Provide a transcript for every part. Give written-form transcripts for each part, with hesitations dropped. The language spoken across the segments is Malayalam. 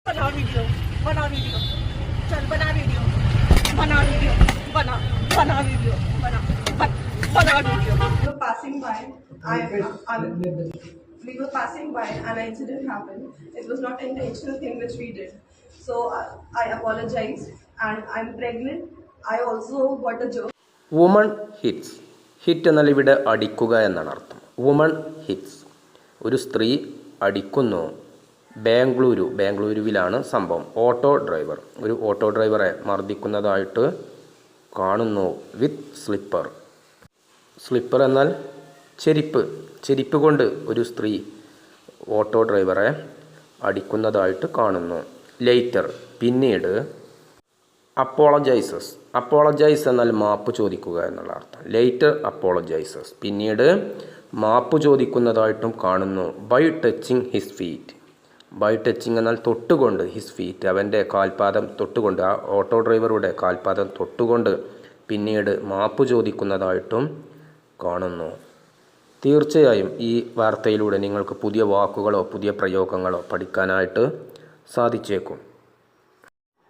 बना वीडियो बना वीडियो चल बना वीडियो बना वीडियो बना बना वीडियो बना बना video We were passing by. We were passing by and an incident happened. It was not an intentional thing which we did. So I apologize and I'm pregnant. I also got a joke. Woman hits. Hit എന്നാൽ ഇവിടെ അടിക്കുക എന്നാണ് അർത്ഥം. വുമൺ ഹിറ്റ്സ്, ഒരു സ്ത്രീ അടിക്കുന്നു. ബാംഗ്ലൂരുവിലാണ് സംഭവം. ഒരു ഓട്ടോ ഡ്രൈവറെ മർദ്ദിക്കുന്നതായിട്ട് കാണുന്നു. വിത്ത് സ്ലിപ്പർ എന്നാൽ ചെരിപ്പ് കൊണ്ട് ഒരു സ്ത്രീ ഓട്ടോ ഡ്രൈവറെ അടിക്കുന്നതായിട്ട് കാണുന്നു. ലേറ്റർ പിന്നീട്. അപ്പോളജൈസ് എന്നാൽ മാപ്പ് ചോദിക്കുക എന്നുള്ള അർത്ഥം. ലേറ്റർ അപ്പോളജൈസസ്, പിന്നീട് മാപ്പ് ചോദിക്കുന്നതായിട്ടും കാണുന്നു. By touching his feet. By touching എന്നാൽ തൊട്ടുകൊണ്ട്. ഹിസ് ഫീറ്റ്, അവൻ്റെ കാൽപാദം തൊട്ടുകൊണ്ട്, ആ ഓട്ടോ ഡ്രൈവറുടെ കാൽപാദം തൊട്ടുകൊണ്ട് പിന്നീട് മാപ്പ് ചോദിക്കുന്നതായിട്ടും കാണുന്നു. തീർച്ചയായും ഈ വാർത്തയിലൂടെ നിങ്ങൾക്ക് പുതിയ വാക്കുകളോ പുതിയ പ്രയോഗങ്ങളോ പഠിക്കാനായിട്ട് സാധിച്ചേക്കും.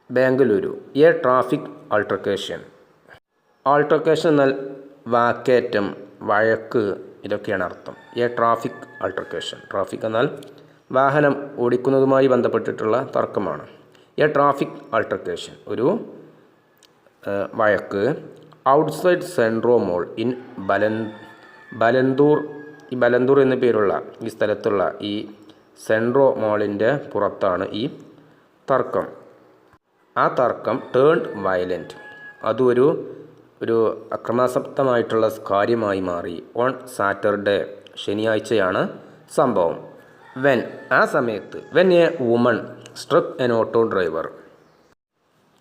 Bengaluru. A traffic altercation. Altercation എന്നാൽ വാക്കേറ്റം, വഴക്ക്, ഇതൊക്കെയാണ് അർത്ഥം. A traffic ആൾട്ടർക്കേഷൻ. ട്രാഫിക് എന്നാൽ വാഹനം ഓടിക്കുന്നതുമായി ബന്ധപ്പെട്ടിട്ടുള്ള തർക്കമാണ്. എ ട്രാഫിക് ആൾട്ടർക്കേഷൻ, ഒരു വഴക്ക്. Outside Centro mall in Bellandur. ഈ ബലന്തൂർ എന്ന പേരുള്ള ഈ സ്ഥലത്തുള്ള ഈ സെൻട്രോ മോളിൻ്റെ പുറത്താണ് ഈ തർക്കം. ആ തർക്കം ടേൺഡ് വയലൻറ്റ്, അതും ഒരു അക്രമാസക്തമായിട്ടുള്ള കാര്യമായി മാറി. ഓൺ സാറ്റർഡേ, ശനിയാഴ്ചയാണ് സംഭവം. വെൻ, ആ സമയത്ത്. When A woman സ്ട്രക്ക് N auto driver.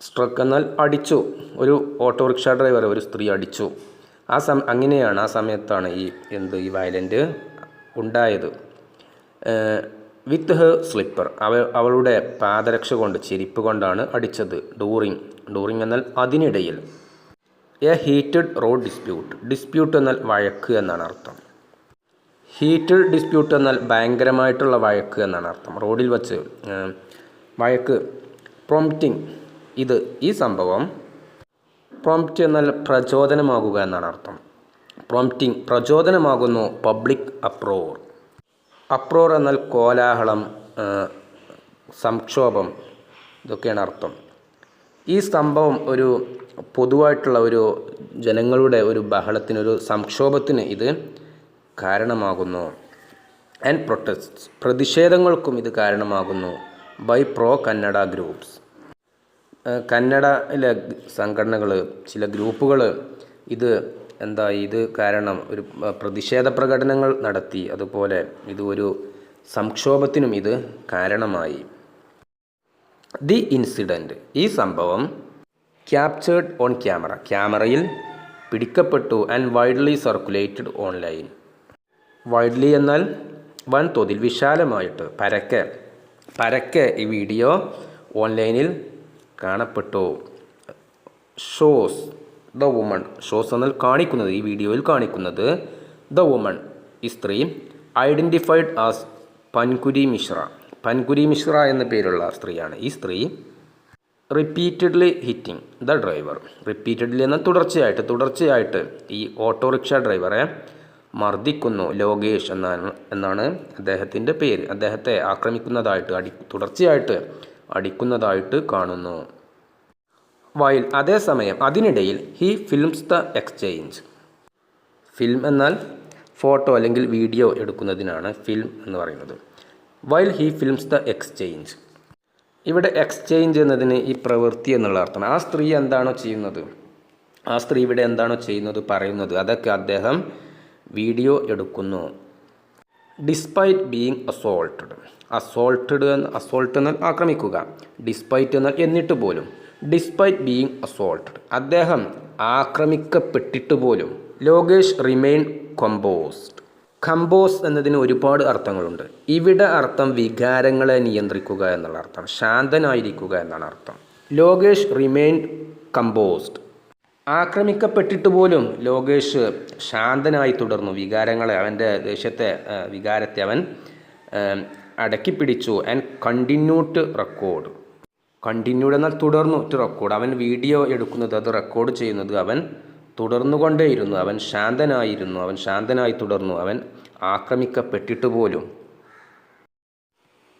സ്ട്രക്ക് എന്നാൽ അടിച്ചു. ഒരു ഓട്ടോറിക്ഷ ഡ്രൈവറെ ഒരു സ്ത്രീ അടിച്ചു. അങ്ങനെയാണ്, ആ സമയത്താണ് ഈ വയലൻ്റ് ഉണ്ടായത്. വിത്ത് ഹെർ സ്ലിപ്പർ, അവളുടെ പാദരക്ഷ കൊണ്ട്, ചെരിപ്പ് കൊണ്ടാണ് അടിച്ചത്. ഡൂറിങ് എന്നാൽ അതിനിടയിൽ. എ ഹീറ്റഡ് റോഡ് ഡിസ്പ്യൂട്ട് എന്നാൽ വഴക്ക് എന്നാണ് അർത്ഥം. ഹീറ്റഡ് ഡിസ്പ്യൂട്ട് എന്നാൽ ഭയങ്കരമായിട്ടുള്ള വഴക്ക് എന്നാണ് അർത്ഥം. റോഡിൽ വച്ച് വഴക്ക്. പ്രോംപ്റ്റിംഗ്, ഈ സംഭവം. പ്രോംപ്റ്റ് എന്നാൽ പ്രചോദനമാകുക എന്നാണ് അർത്ഥം. പ്രോംപ്റ്റിംഗ് പ്രചോദനമാകുന്നു. പബ്ലിക് അപ്രോർ എന്നാൽ കോലാഹലം, സംക്ഷോഭം, ഇതൊക്കെയാണ് അർത്ഥം. ഈ സംഭവം ഒരു പൊതുവായിട്ടുള്ള ഒരു ജനങ്ങളുടെ ഒരു ബഹളത്തിന്, ഒരു സംക്ഷോഭത്തിന് ഇത് കാരണമാകുന്നു. ആൻഡ് പ്രൊട്ടസ്റ്റ്, പ്രതിഷേധങ്ങൾക്കും ഇത് കാരണമാകുന്നു. ബൈ പ്രോ കന്നഡ ഗ്രൂപ്പ്സ്, കന്നഡയിലെ സംഘടനകൾ, ചില ഗ്രൂപ്പുകൾ ഇത് കാരണം ഒരു പ്രതിഷേധ പ്രകടനങ്ങൾ നടത്തി. അതുപോലെ ഇത് ഒരു സംക്ഷോഭത്തിനും ഇത് കാരണമായി. ദി ഇൻസിഡൻറ്റ്, ഈ സംഭവം. ക്യാപ്ചേർഡ് ഓൺ ക്യാമറയിൽ പിടിക്കപ്പെട്ടു. And widely circulated online. Widely എന്നാൽ വൻതോതിൽ, വിശാലമായിട്ട്, പരക്കെ ഈ വീഡിയോ ഓൺലൈനിൽ കാണപ്പെട്ടു. Shows the woman. ഷോസ് എന്നാൽ കാണിക്കുന്നത്, ഈ വീഡിയോയിൽ കാണിക്കുന്നത്. ദ വുമൺ, ഈ സ്ത്രീ. ഐഡൻറ്റിഫൈഡ് ആസ് പൻകുരി മിശ്ര എന്ന പേരുള്ള സ്ത്രീയാണ്. ഈ സ്ത്രീ repeatedly hitting the driver. Repeatedly എന്നാൽ തുടർച്ചയായിട്ട് ഈ ഓട്ടോറിക്ഷ ഡ്രൈവറെ മർദ്ദിക്കുന്നു. ലോകേഷ് എന്നാണ് അദ്ദേഹത്തിൻ്റെ പേര്. അദ്ദേഹത്തെ ആക്രമിക്കുന്നതായിട്ട്, തുടർച്ചയായിട്ട് അടിക്കുന്നതായിട്ട് കാണുന്നു. വൈൽ, അതേസമയം, അതിനിടയിൽ. He films the exchange. Film എന്നാൽ ഫോട്ടോ അല്ലെങ്കിൽ വീഡിയോ എടുക്കുന്നതിനാണ് ഫിലിം എന്ന് പറയുന്നത്. While he films the exchange. ഇവിടെ എക്സ്ചേഞ്ച് എന്നതിന് ഈ പ്രവൃത്തി എന്നുള്ള അർത്ഥമാണ്. ആ സ്ത്രീ ഇവിടെ എന്താണോ ചെയ്യുന്നത്, പറയുന്നത്, അതൊക്കെ അദ്ദേഹം വീഡിയോ എടുക്കുന്നു. ഡിസ്പൈറ്റ് ബീയിങ് അസോൾട്ടഡ് എന്നാൽ ആക്രമിക്കുക. ഡിസ്പൈറ്റ് എന്നാൽ എന്നിട്ട് പോലും. ഡിസ്പൈറ്റ് ബീയിങ് അസോൾട്ടഡ്, അദ്ദേഹം ആക്രമിക്കപ്പെട്ടിട്ട് പോലും. ലോകേഷ് റിമെയിൻ കമ്പോസ് എന്നതിന് ഒരുപാട് അർത്ഥങ്ങളുണ്ട്. ഇവിടെ അർത്ഥം വികാരങ്ങളെ നിയന്ത്രിക്കുക എന്നുള്ള അർത്ഥം, ശാന്തനായിരിക്കുക എന്നാണ് അർത്ഥം. Lokesh remain composed. ആക്രമിക്കപ്പെട്ടിട്ട് പോലും ലോകേഷ് ശാന്തനായി തുടർന്നു. അവൻ്റെ വികാരത്തെ അവൻ അടക്കി പിടിച്ചു and continue to record. Continued എന്നാൽ തുടർന്നു ടു റെക്കോർഡ്. അവൻ വീഡിയോ എടുക്കുന്നത്, അത് റെക്കോർഡ് ചെയ്യുന്നത് അവൻ തുടർന്നുകൊണ്ടേയിരുന്നു. അവൻ ശാന്തനായിരുന്നു, അവൻ ശാന്തനായി തുടർന്നു, അവൻ ആക്രമിക്കപ്പെട്ടിട്ട് പോലും.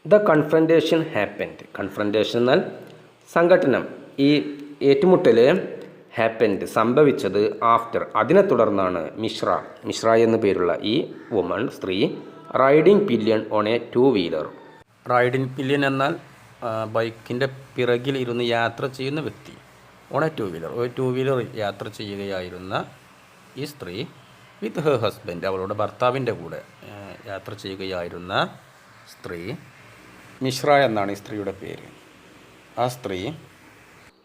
The confrontation happened. കൺഫ്രണ്ടേഷൻ എന്നാൽ സംഘട്ടനം. ഈ ഏറ്റുമുട്ടൽ ഹാപ്പൻഡ് സംഭവിച്ചത് ആഫ്റ്റർ അതിനെ തുടർന്നാണ് മിശ്ര എന്ന് പേരുള്ള ഈ വുമൺ സ്ത്രീ riding pillion on a two wheeler. Riding pillion എന്നാൽ ബൈക്കിൻ്റെ പിറകിൽ ഇരുന്ന് യാത്ര ചെയ്യുന്ന വ്യക്തി. ഓൺ എ 2-വീലർ, ഒരു 2-വീലർ യാത്ര ചെയ്യുകയായിരുന്ന ഈ സ്ത്രീ വിത്ത് ഹെർ ഹസ്ബൻഡ്, അവളുടെ ഭർത്താവിൻ്റെ കൂടെ യാത്ര ചെയ്യുകയായിരുന്ന സ്ത്രീ മിശ്ര എന്നാണ് ഈ സ്ത്രീയുടെ പേര്. ആ സ്ത്രീ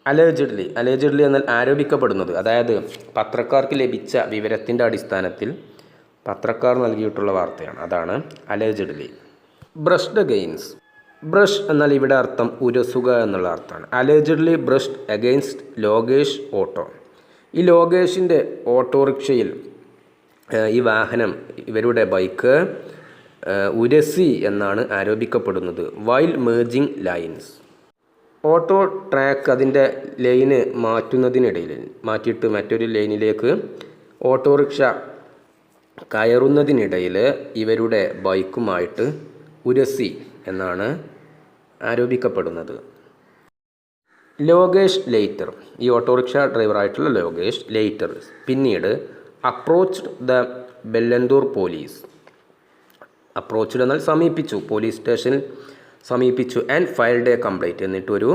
അലേജഡ്ലി എന്നാൽ ആരോപിക്കപ്പെടുന്നത്, അതായത് പത്രക്കാർക്ക് ലഭിച്ച വിവരത്തിൻ്റെ അടിസ്ഥാനത്തിൽ പത്രക്കാർ നൽകിയിട്ടുള്ള വാർത്തയാണ്, അതാണ് അലേജഡ്ലി. Brushed against. ബ്രഷ് എന്നാൽ ഇവിടെ അർത്ഥം ഉരസുക എന്നുള്ള അർത്ഥമാണ്. Allegedly brushed against Lokesh auto. ഈ ലോകേഷിൻ്റെ ഓട്ടോറിക്ഷയിൽ ഈ വാഹനം, ഇവരുടെ ബൈക്ക് ഉരസി എന്നാണ് ആരോപിക്കപ്പെടുന്നത്. While merging lanes. Auto track അതിൻ്റെ ലൈന് മാറ്റിയിട്ട് മറ്റൊരു ലൈനിലേക്ക് ഓട്ടോറിക്ഷ കയറുന്നതിനിടയിൽ ഇവരുടെ ബൈക്കുമായിട്ട് ഉരസി എന്നാണ് ആരോപിക്കപ്പെടുന്നത്. ലോകേഷ് ലേറ്റർ, ഈ ഓട്ടോറിക്ഷ ഡ്രൈവറായിട്ടുള്ള ലോകേഷ് ലേറ്റർ പിന്നീട് approached the Bellandur police. Approached എന്നാൽ സമീപിച്ചു, പോലീസ് സ്റ്റേഷനിൽ സമീപിച്ചു. ആൻഡ് ഫയൽഡ് എ കംപ്ലൈൻറ്റ്, എന്നിട്ടൊരു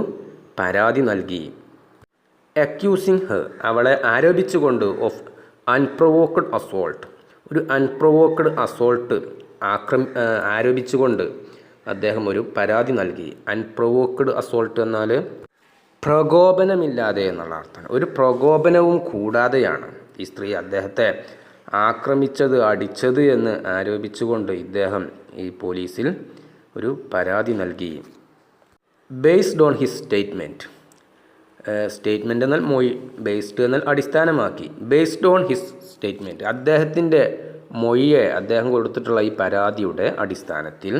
പരാതി നൽകി. അക്യൂസിങ് ഹെർ, അവളെ ആരോപിച്ചുകൊണ്ട് ഓഫ് അൺപ്രൊവോക്ഡ് അസോൾട്ട്, ഒരു അൺപ്രൊവോക്ഡ് അസോൾട്ട് ആരോപിച്ചുകൊണ്ട് അദ്ദേഹം ഒരു പരാതി നൽകി. അൺപ്രൊവോക്ഡ് അസോൾട്ട് എന്നാൽ പ്രകോപനമില്ലാതെ എന്നുള്ള അർത്ഥമാണ്. ഒരു പ്രകോപനവും കൂടാതെയാണ് ഈ സ്ത്രീ അദ്ദേഹത്തെ ആക്രമിച്ചത്, അടിച്ചത് എന്ന് ആരോപിച്ചുകൊണ്ട് ഇദ്ദേഹം ഈ പോലീസിൽ ഒരു പരാതി നൽകി. Based on his statement. Statement എന്നാൽ മൊഴി, ബേസ്ഡ് എന്നാൽ അടിസ്ഥാനമാക്കി. ബേസ്ഡ് ഓൺ ഹിസ് സ്റ്റേറ്റ്മെൻറ്റ്, അദ്ദേഹത്തിൻ്റെ മൊഴിയെ, അദ്ദേഹം കൊടുത്തിട്ടുള്ള ഈ പരാതിയുടെ അടിസ്ഥാനത്തിൽ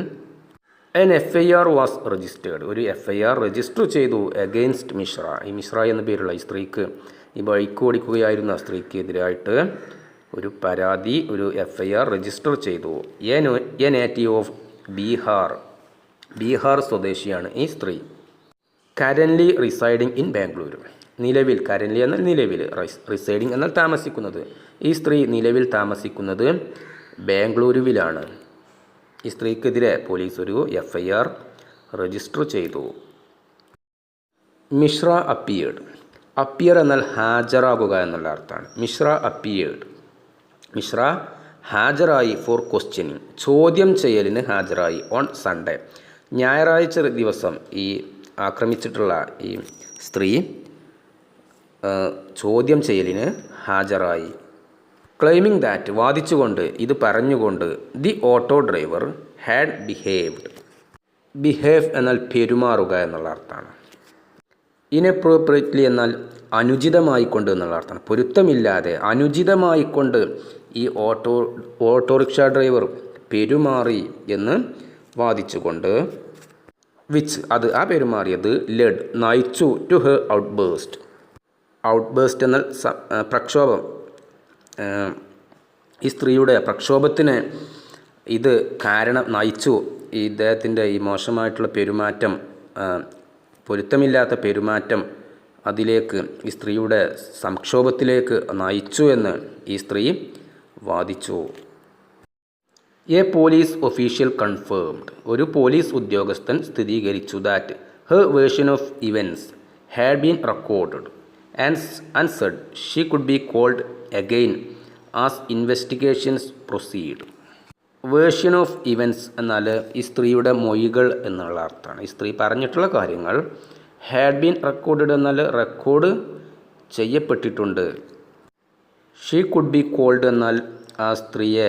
an FIR വാസ് രജിസ്റ്റേർഡ്, ഒരു FIR രജിസ്റ്റർ ചെയ്തു അഗെയിൻസ്റ്റ് മിശ്ര. ഈ മിശ്ര എന്ന പേരുള്ള ഈ സ്ത്രീക്ക്, ഈ ബൈക്ക് ഓടിക്കുകയായിരുന്ന സ്ത്രീക്ക് എതിരായിട്ട് ഒരു പരാതി, ഒരു FIR രജിസ്റ്റർ ചെയ്തു. എ നേറ്റീവ് ഓഫ് ബീഹാർ സ്വദേശിയാണ് ഈ സ്ത്രീ. കരൻലി റിസൈഡിങ് ഇൻ ബാംഗ്ലൂർ. നിലവിൽ, കരൻലി എന്നാൽ നിലവിൽ, റിസൈഡിങ് എന്നാൽ താമസിക്കുന്നത്. ഈ സ്ത്രീ നിലവിൽ താമസിക്കുന്നത് ബാംഗ്ലൂരുവിലാണ്. ഈ സ്ത്രീക്കെതിരെ പോലീസ് ഒരു FIR രജിസ്റ്റർ ചെയ്തു. മിശ്ര അപ്പിയേർഡ്. അപ്പിയർ എന്നാൽ ഹാജരാകുക എന്നുള്ള അർത്ഥമാണ്. മിശ്ര അപ്പിയേർഡ്, മിശ്ര ഹാജരായി ഫോർ ക്വസ്റ്റ്യനിങ്, ചോദ്യം ചെയ്യലിന് ഹാജരായി. ഓൺ സൺഡേ, ഞായറാഴ്ച ദിവസം ഈ ആക്രമിച്ചിട്ടുള്ള ഈ സ്ത്രീ ചോദ്യം ചെയ്യലിന് ഹാജരായി. ക്ലെയിമിങ് ദാറ്റ്, വാദിച്ചുകൊണ്ട്, ഇത് പറഞ്ഞുകൊണ്ട്, the auto driver had behave എന്നാൽ പെരുമാറുക എന്നുള്ള അർത്ഥമാണ്. ഇൻഅപ്രോപ്രിയേറ്റ്ലി എന്നാൽ അനുചിതമായിക്കൊണ്ട് എന്നുള്ള അർത്ഥമാണ്. പൊരുത്തമില്ലാതെ അനുചിതമായിക്കൊണ്ട് ഈ ഓട്ടോറിക്ഷ ഡ്രൈവർ പെരുമാറി എന്ന് വാദിച്ചുകൊണ്ട്, വിച്ച് അത്, ആ പെരുമാറിയത്, ലെഡ് നയിച്ചു, ടു ഹെർ ഔട്ട്ബേസ്റ്റ്. ഔട്ട്ബേസ്റ്റ് എന്നാൽ പ്രക്ഷോഭം. ഈ സ്ത്രീയുടെ പ്രക്ഷോഭത്തിന് ഇത് കാരണം നയിച്ചു. ഇദ്ദേഹത്തിൻ്റെ ഈ മോശമായിട്ടുള്ള പെരുമാറ്റം, പൊരുത്തമില്ലാത്ത പെരുമാറ്റം അതിലേക്ക്, ഈ സ്ത്രീയുടെ സംക്ഷോഭത്തിലേക്ക് നയിച്ചു എന്ന് ഈ സ്ത്രീ വാദിച്ചു. എ പോലീസ് ഒഫീഷ്യൽ കൺഫേംഡ്, ഒരു പോലീസ് ഉദ്യോഗസ്ഥൻ സ്ഥിരീകരിച്ചു, that her version of events had been recorded and said she could be called again as investigations proceed. Version of events എന്നാൽ ഈ സ്ത്രീയുടെ മൊഴികൾ എന്നുള്ള അർത്ഥമാണ്. ഈ സ്ത്രീ പറഞ്ഞിട്ടുള്ള കാര്യങ്ങൾ. ഹാഡ് ബീൻ റെക്കോർഡഡ് എന്നാൽ റെക്കോർഡ് ചെയ്യപ്പെട്ടിട്ടുണ്ട്. ഷീ കുഡ് ബി കോൾഡ് എന്നാൽ ആ സ്ത്രീയെ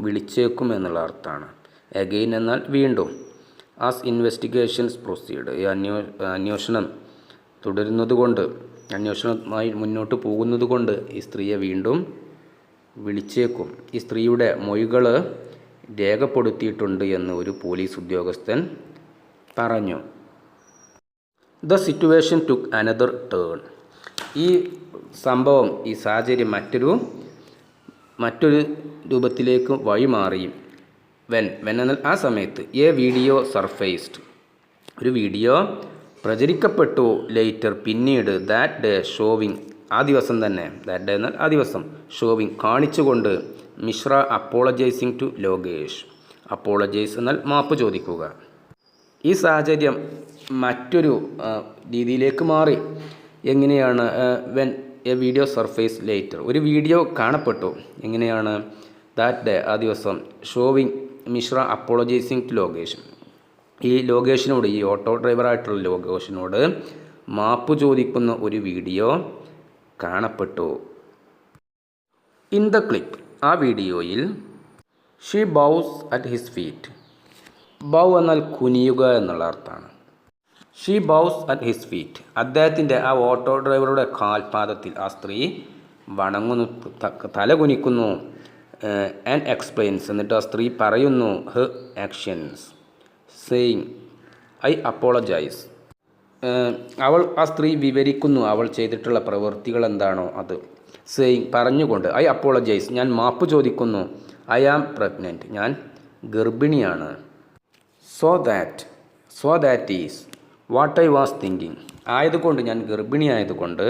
വിളിച്ചേക്കും എന്നുള്ള അർത്ഥമാണ്. അഗെയിൻ എന്നാൽ വീണ്ടും. ആസ് ഇൻവെസ്റ്റിഗേഷൻസ് പ്രൊസീഡ്, ഈ അന്വേഷണം തുടരുന്നതുകൊണ്ട്, അന്വേഷണവുമായി മുന്നോട്ട് പോകുന്നതുകൊണ്ട് ഈ സ്ത്രീയെ വീണ്ടും വിളിച്ചേക്കും. ഈ സ്ത്രീയുടെ മൊഴികൾ രേഖപ്പെടുത്തിയിട്ടുണ്ട് എന്ന് ഒരു പോലീസ് ഉദ്യോഗസ്ഥൻ പറഞ്ഞു. The situation took another turn. ഈ സംഭവം, ഈ സാഹചര്യം മറ്റൊരു രൂപത്തിലേക്ക് വഴിമാറി. വെൻ എന്നാൽ ആ സമയത്ത് എ വീഡിയോ സർഫേസ്ഡ്, ഒരു വീഡിയോ പ്രചരിക്കപ്പെട്ടു. ലേറ്റർ പിന്നീട്, ദാറ്റ് ഡേ ഷോവിങ്, ആ ദിവസം തന്നെ, ദാറ്റ് ഡേ എന്നാൽ ആ ദിവസം, ഷോവിങ് കാണിച്ചുകൊണ്ട് Mishra apologising to Lokesh. Apologise എന്നാൽ മാപ്പ് ചോദിക്കുക. ഈ സാഹചര്യം മറ്റൊരു രീതിയിലേക്ക് മാറി. എങ്ങനെയാണ്? When a video surface later, ഒരു വീഡിയോ കാണപ്പെട്ടു. എങ്ങനെയാണ്? ദാറ്റ് ഡേ, ആ ദിവസം, showing Mishra apologising to Lokesh, ഈ ലോകേഷിനോട്, ഈ ഓട്ടോ ഡ്രൈവറായിട്ടുള്ള ലോകേഷിനോട് മാപ്പ് ചോദിക്കുന്ന ഒരു വീഡിയോ കാണപ്പെട്ടു. ഇൻ ദ ക്ലിപ്പ്, ആ വീഡിയോയിൽ, she ബൗസ് at his feet. Bow എന്നാൽ കുനിയുക എന്നുള്ള അർത്ഥമാണ്. ഷീ ബൗസ് അറ്റ് ഹിസ് ഫീറ്റ്, അദ്ദേഹത്തിൻ്റെ, ആ ഓട്ടോ ഡ്രൈവറുടെ കാൽപാദത്തിൽ ആ സ്ത്രീ വണങ്ങുന്നു, തല കുനിക്കുന്നു. ആൻഡ് എക്സ്പ്ലെയിൻസ്, എന്നിട്ട് ആ സ്ത്രീ പറയുന്നു, her actions, saying I apologise. ആ സ്ത്രീ വിവരിക്കുന്നു അവൾ ചെയ്തിട്ടുള്ള പ്രവൃത്തികൾ എന്താണോ അത്. സെയിങ്, പറഞ്ഞുകൊണ്ട്, ഐ അപ്പോളജൈസ്, ഞാൻ മാപ്പ് ചോദിക്കുന്നു. ഐ ആം പ്രഗ്നൻറ്റ്, ഞാൻ ഗർഭിണിയാണ്. So that is what I was thinking, ആയതുകൊണ്ട്, ഞാൻ ഗർഭിണിയായതുകൊണ്ട്,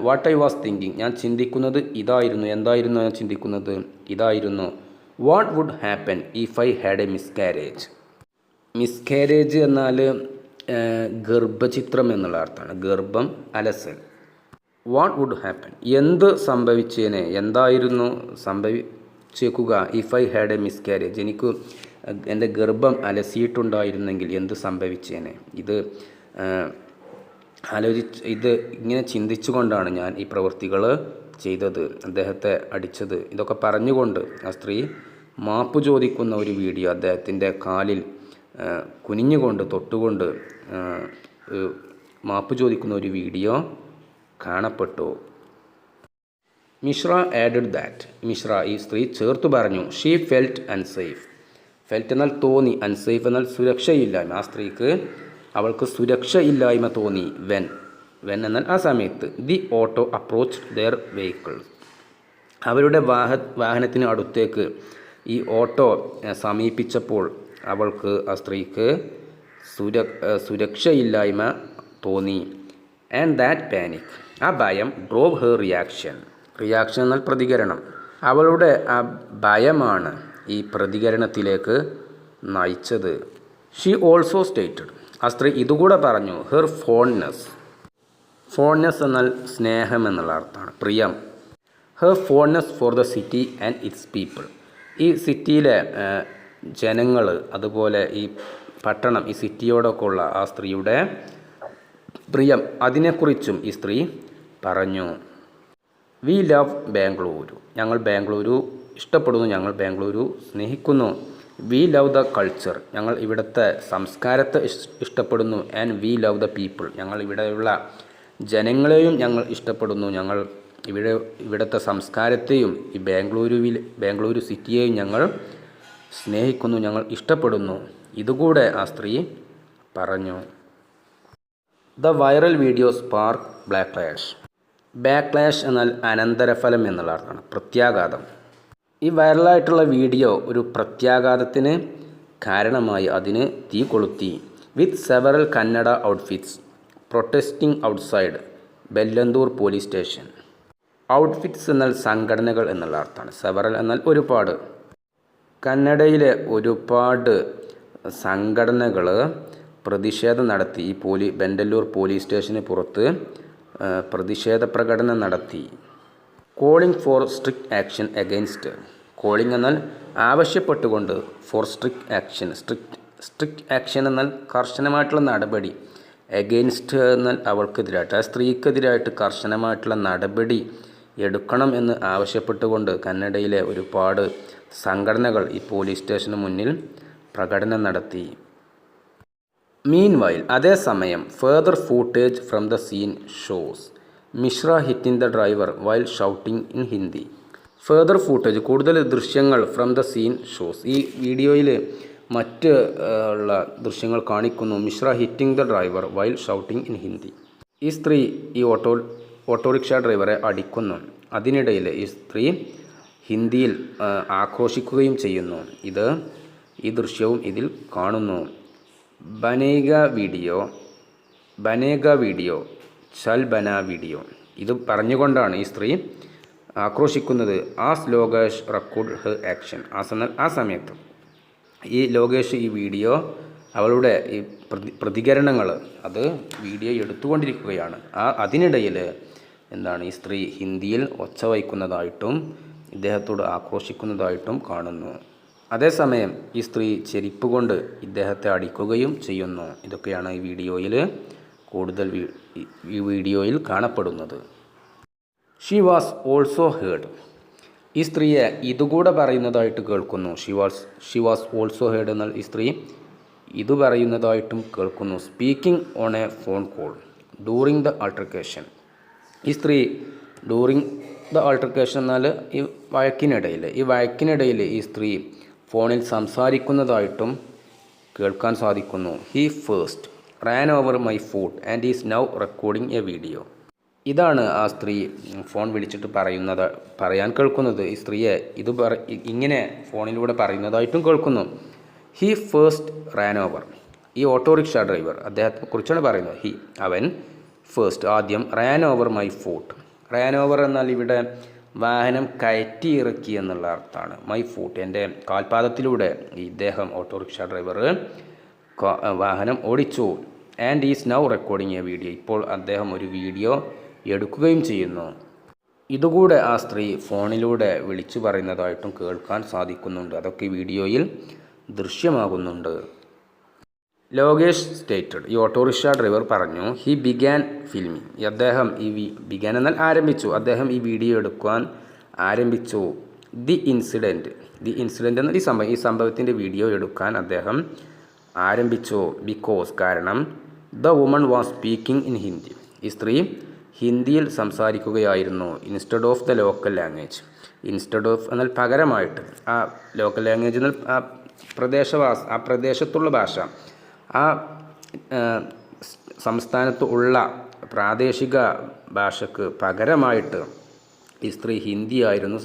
വാട്ട് ഐ വാസ് തിങ്കിങ്, ഞാൻ ചിന്തിക്കുന്നത് ഇതായിരുന്നു. എന്തായിരുന്നു ഞാൻ ചിന്തിക്കുന്നത്? ഇതായിരുന്നു. What would happen if I had a miscarriage. Miscarriage എന്നാൽ ഗർഭചിത്രം എന്നുള്ള അർത്ഥമാണ്. ഗർഭം, അലസൽ. വാട്ട് വുഡ് ഹാപ്പൻ, എന്ത് സംഭവിച്ചേനെ, എന്തായിരുന്നു സംഭവിച്ചേക്കുക. If I had a miscarriage, എനിക്ക് എൻ്റെ ഗർഭം അലസിയിട്ടുണ്ടായിരുന്നെങ്കിൽ എന്ത് സംഭവിച്ചേനെ. ഇത് ഇങ്ങനെ ചിന്തിച്ചുകൊണ്ടാണ് ഞാൻ ഈ പ്രവൃത്തികൾ ചെയ്തത്, അദ്ദേഹത്തെ അടിച്ചത്. ഇതൊക്കെ പറഞ്ഞുകൊണ്ട് ആ സ്ത്രീ മാപ്പ് ചോദിക്കുന്ന ഒരു വീഡിയോ, അദ്ദേഹത്തിൻ്റെ കാലിൽ കുനിഞ്ഞുകൊണ്ട്, തൊട്ടുകൊണ്ട് മാപ്പ് ചോദിക്കുന്ന ഒരു വീഡിയോ കാണപ്പെട്ടു. മിശ്ര ആഡഡ് ദാറ്റ്, മിശ്ര, ഈ സ്ത്രീ ചേർത്തു പറഞ്ഞു, ഷീ ഫെൽറ്റ് അൺസേഫ്. ഫെൽറ്റ് എന്നാൽ തോന്നി, അൺസേഫ് എന്നാൽ സുരക്ഷയില്ലായ്മ. ആ സ്ത്രീക്ക്, അവൾക്ക് സുരക്ഷയില്ലായ്മ തോന്നി. വെൻ എന്നാൽ ആ സമയത്ത്, the auto approach their vehicle, അവരുടെ വാഹനത്തിന് അടുത്തേക്ക് ഈ ഓട്ടോ സമീപിച്ചപ്പോൾ അവൾക്ക്, ആ സ്ത്രീക്ക് സുരക്ഷയില്ലായ്മ തോന്നി. ആൻഡ് ദാറ്റ് പാനിക്, ആ ഭയം, ഡ്രോവ് ഹെർ റിയാക്ഷൻ എന്നാൽ പ്രതികരണം. അവളുടെ ആ ഭയമാണ് ഈ പ്രതികരണത്തിലേക്ക് നയിച്ചത്. ഷീ ഓൾസോ സ്റ്റേറ്റഡ്, ആ സ്ത്രീ ഇതുകൂടെ പറഞ്ഞു, ഹെർ ഫോൺനെസ് എന്നാൽ സ്നേഹം എന്നുള്ള അർത്ഥമാണ്, പ്രിയം. Her fondness for the city and its people, ഈ സിറ്റിയിലെ ജനങ്ങൾ, അതുപോലെ ഈ പട്ടണം, ഈ സിറ്റിയോടൊക്കെ ഉള്ള ആ സ്ത്രീയുടെ പ്രിയം, അതിനെക്കുറിച്ചും ഈ സ്ത്രീ പറഞ്ഞു. വി ലവ് ബാംഗ്ലൂരു, ഞങ്ങൾ ബാംഗ്ലൂരു ഇഷ്ടപ്പെടുന്നു, ഞങ്ങൾ ബാംഗ്ലൂരു സ്നേഹിക്കുന്നു. വി ലവ് ദ കൾച്ചർ, ഞങ്ങൾ ഇവിടുത്തെ സംസ്കാരത്തെ ഇഷ്ടപ്പെടുന്നു. And we love the people, ഞങ്ങൾ ഇവിടെയുള്ള ജനങ്ങളെയും ഞങ്ങൾ ഇഷ്ടപ്പെടുന്നു. ഞങ്ങൾ ഇവിടുത്തെ സംസ്കാരത്തെയും ഈ ബാംഗ്ലൂരു സിറ്റിയെയും ഞങ്ങൾ സ്നേഹിക്കുന്നു, ഞങ്ങൾ ഇഷ്ടപ്പെടുന്നു. ഇതുകൂടെ ആ സ്ത്രീ പറഞ്ഞു. The viral video spark backlash എന്നാൽ അനന്തരഫലം എന്നുള്ള അർത്ഥമാണ്, പ്രത്യാഘാതം. ഈ വൈറലായിട്ടുള്ള വീഡിയോ ഒരു പ്രത്യാഘാതത്തിന് കാരണമായി, അതിന് തീ കൊളുത്തി. With several Kannada outfits protesting outside Bellandur police station. Outfits എന്നാൽ സംഘടനകൾ എന്നുള്ള അർത്ഥമാണ്. സെവറൽ എന്നാൽ ഒരുപാട്. കന്നഡയിലെ ഒരുപാട് സംഘടനകൾ പ്രതിഷേധം നടത്തി. ഈ ബെന്തല്ലൂർ പോലീസ് സ്റ്റേഷന് പുറത്ത് പ്രതിഷേധ പ്രകടനം നടത്തി. Calling for strict action against, calling എന്നാൽ ആവശ്യപ്പെട്ടുകൊണ്ട്, for strict action, strict action എന്നാൽ കർശനമായിട്ടുള്ള നടപടി, എഗെയിൻസ്റ്റ് എന്നാൽ അവൾക്കെതിരായിട്ട്, ആ സ്ത്രീക്കെതിരായിട്ട് കർശനമായിട്ടുള്ള നടപടി എടുക്കണം എന്ന് ആവശ്യപ്പെട്ടുകൊണ്ട് കന്നഡയിലെ ഒരുപാട് സംഘടനകൾ ഈ പോലീസ് സ്റ്റേഷന് മുന്നിൽ പ്രകടനം നടത്തി. മീൻവൈൽ, അതേസമയം, further footage from the scene shows Mishra hitting the driver while shouting in Hindi. Further footage കൂടുതൽ ദൃശ്യങ്ങൾ ഫ്രം ദ സീൻ ഷോസ്. ഈ വീഡിയോയിൽ മറ്റ് ഉള്ള ദൃശ്യങ്ങൾ കാണിക്കുന്നു. Mishra hitting the driver while shouting in Hindi. ഈ സ്ത്രീ ഈ ഓട്ടോറിക്ഷ ഡ്രൈവറെ അടിക്കുന്നു. അതിനിടയിൽ ഈ സ്ത്രീ ഹിന്ദിയിൽ ആക്രോശിക്കുകയും ചെയ്യുന്നു. ഈ ദൃശ്യവും ഇതിൽ കാണുന്നു. ബനേഗ വീഡിയോ ചൽ ബന വീഡിയോ. ഇത് പറഞ്ഞുകൊണ്ടാണ് ഈ സ്ത്രീ ആക്രോശിക്കുന്നത്. As Lokesh record her action. ആ സമയത്ത് ഈ ലോകേഷ് ഈ വീഡിയോ അവളുടെ ഈ പ്രതികരണങ്ങൾ അത് വീഡിയോ എടുത്തുകൊണ്ടിരിക്കുകയാണ്. അതിനിടയിൽ ഈ സ്ത്രീ ഹിന്ദിയിൽ ഒച്ച വയ്ക്കുന്നതായിട്ടും ഇദ്ദേഹത്തോട് ആക്രോശിക്കുന്നതായിട്ടും കാണുന്നു. അതേസമയം ഈ സ്ത്രീ ചെരുപ്പ് കൊണ്ട് ഇദ്ദേഹത്തെ അടിക്കുകയും ചെയ്യുന്നു. ഇതൊക്കെയാണ് ഈ വീഡിയോയിൽ കാണപ്പെടുന്നത്. She was also heard. ഈ സ്ത്രീയെ ഇതുകൂടെ പറയുന്നതായിട്ട് കേൾക്കുന്നു. ഷീ വാസ് ഓൾസോ ഹേർഡ് എന്നാൽ ഈ സ്ത്രീ ഇത് പറയുന്നതായിട്ടും കേൾക്കുന്നു. Speaking on a phone call during the altercation. ഈ സ്ത്രീ ഡ്യൂറിങ് ദ ആൾട്ടർക്കേഷൻ എന്നാൽ ഈ വഴക്കിനിടയിൽ ഈ സ്ത്രീ ഫോണിൽ സംസാരിക്കുന്നതായിട്ടും കേൾക്കാൻ സാധിക്കുന്നു. He first ran over my food and is now recording a video. ഇതാണ് ആ സ്ത്രീ ഫോൺ വിളിച്ചിട്ട് പറയാൻ കേൾക്കുന്നത്. ഈ സ്ത്രീയെ ഇങ്ങനെ ഫോണിലൂടെ പറയുന്നതായിട്ടും കേൾക്കുന്നു. He first ran over. ഈ ഓട്ടോറിക്ഷ ഡ്രൈവർ അദ്ദേഹത്തെ കുറിച്ചാണ് പറയുന്നത്. അവൻ ഫസ്റ്റ് ആദ്യം ran over my food. Ran over എന്നാൽ ഇവിടെ വാഹനം കയറ്റി ഇറക്കി എന്നുള്ള അർത്ഥമാണ്. മൈ ഫുട്ട് എൻ്റെ കാൽപാദത്തിലൂടെ ഇദ്ദേഹം ഓട്ടോറിക്ഷ ഡ്രൈവർ വാഹനം ഓടിച്ചു. And is now recording a video. ഇപ്പോൾ അദ്ദേഹം ഒരു വീഡിയോ എടുക്കുകയും ചെയ്യുന്നു. ഇതുകൂടെ ആ സ്ത്രീ ഫോണിലൂടെ വിളിച്ചു പറയുന്നതായിട്ടും കേൾക്കാൻ സാധിക്കുന്നുണ്ട്. അതൊക്കെ ഈ വീഡിയോയിൽ ദൃശ്യമാകുന്നുണ്ട്. ലോകേഷ് സ്റ്റേറ്റഡ്. ഈ ഓട്ടോറിക്ഷ ഡ്രൈവർ പറഞ്ഞു. He began filming. അദ്ദേഹം ബിഗാൻ എന്നാൽ ആരംഭിച്ചു. അദ്ദേഹം ഈ വീഡിയോ എടുക്കാൻ ആരംഭിച്ചു. ദി ഇൻസിഡൻറ്റ് എന്നാൽ ഈ സംഭവത്തിൻ്റെ വീഡിയോ എടുക്കാൻ അദ്ദേഹം ആരംഭിച്ചു. ബിക്കോസ് കാരണം the woman was speaking in Hindi. ഈ സ്ത്രീ ഹിന്ദിയിൽ സംസാരിക്കുകയായിരുന്നു. Instead of the local language. Instead of എന്നാൽ പകരമായിട്ട്. ആ ലോക്കൽ ലാംഗ്വേജ് എന്നാൽ ആ പ്രദേശത്തുള്ള ഭാഷ, ആ സംസ്ഥാനത്ത് ഉള്ള പ്രാദേശിക ഭാഷയ്ക്ക് പകരമായിട്ട് ഈ സ്ത്രീ ഹിന്ദിയായിരുന്നു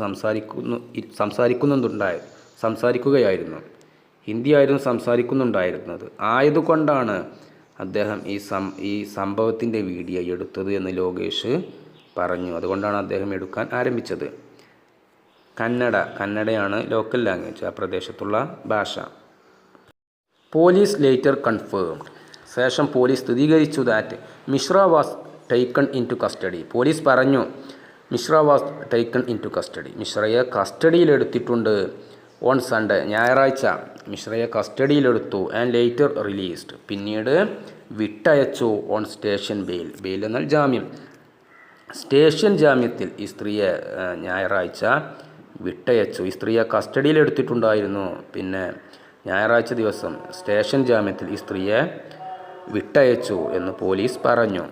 സംസാരിക്കുന്നുണ്ടായിരുന്നത്. ആയതുകൊണ്ടാണ് അദ്ദേഹം ഈ സംഭവത്തിൻ്റെ വീഡിയോ എടുത്തത് എന്ന് ലോകേഷ് പറഞ്ഞു. അതുകൊണ്ടാണ് അദ്ദേഹം എടുക്കാൻ ആരംഭിച്ചത്. കന്നഡയാണ് ലോക്കൽ ലാംഗ്വേജ്, ആ പ്രദേശത്തുള്ള ഭാഷ. Police later confirmed. ശേഷം പോലീസ് സ്ഥിരീകരിച്ചു that Mishra was taken in to custody. Police പറഞ്ഞു Mishra was taken in to custody. മിശ്രയെ കസ്റ്റഡിയിലെടുത്തിട്ടുണ്ട്. ഓൺ സൺഡേ ഞായറാഴ്ച മിശ്രയെ കസ്റ്റഡിയിലെടുത്തു. And later released. പിന്നീട് വിട്ടയച്ചു. ഓൺ സ്റ്റേഷൻ ബെയിൽ എന്നാൽ ജാമ്യം. സ്റ്റേഷൻ ജാമ്യത്തിൽ ഈ സ്ത്രീയെ ഞായറാഴ്ച വിട്ടയച്ചു. ഈ സ്ത്രീയെ കസ്റ്റഡിയിലെടുത്തിട്ടുണ്ടായിരുന്നു. പിന്നെ ഞായറാഴ്ച ദിവസം സ്റ്റേഷൻ ജാമ്യത്തിൽ ഈ സ്ത്രീയെ വിട്ടയച്ചു എന്ന് പോലീസ് പറഞ്ഞു.